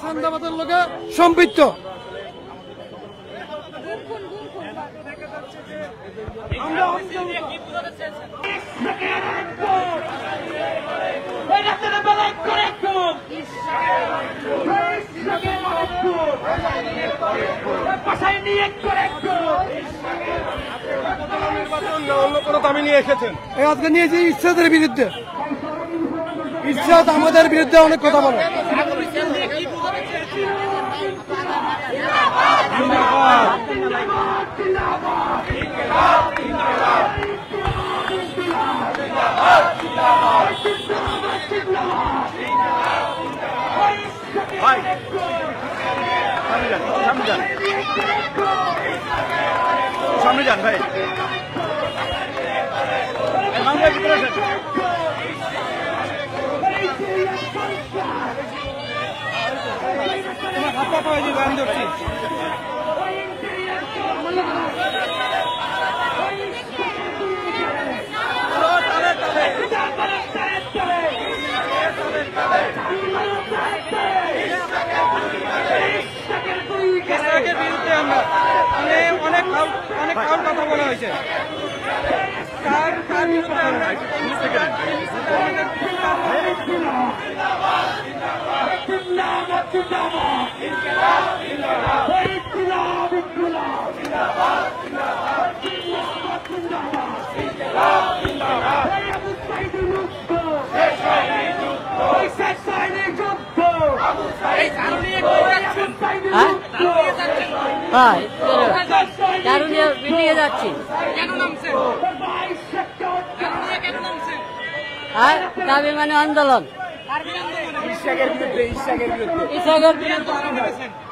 চাঁদাবাদের লোকে সম্পৃক্ত। আজকে নিয়েছি ইচ্ছাদের বিরুদ্ধে। ইচ্ছাদ আমাদের বিরুদ্ধে অনেক কথা বলে। সামনে যান ভাই, গান ধরছি। বিরুদ্ধে আমরা অনেক কথা বলা হয়েছে। তার বিরুদ্ধে আমরা যাচ্ছি দাবি মানে আন্দোলন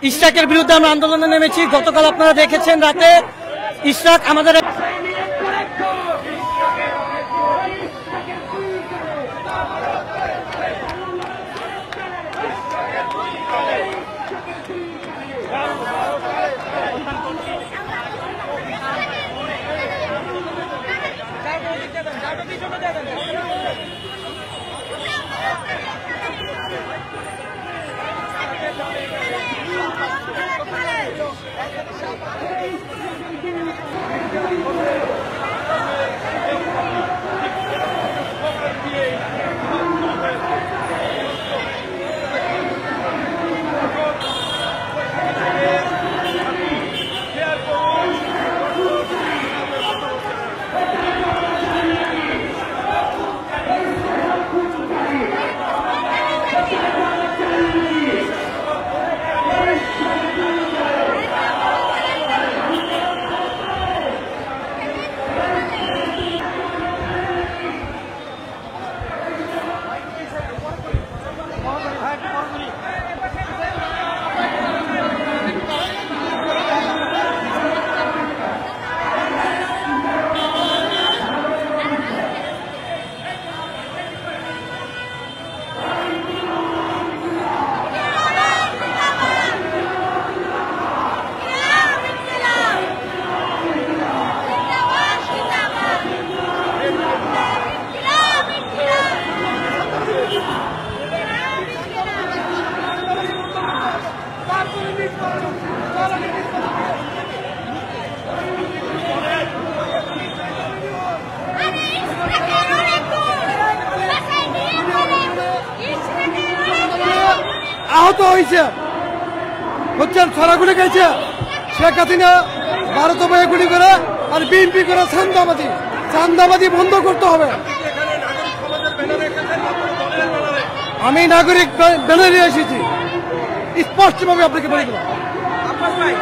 ইশরাকের বিরুদ্ধে আমরা আন্দোলনে নেমেছি। গতকাল আপনারা দেখেছেন রাতে ইশরাক আমাদের আহত হয়েছে, হচ্ছেন ছড়া গুলি গেছে। শেখ হাসিনা ভারত ভাই গুলি করে আর বিএনপি করে চাঁদাবাজি বন্ধ করতে হবে। আমি নাগরিক ব্যানারে এসেছি, স্পষ্টভাবে আপনাকে বলে দিলাম। আব্বাস ভাই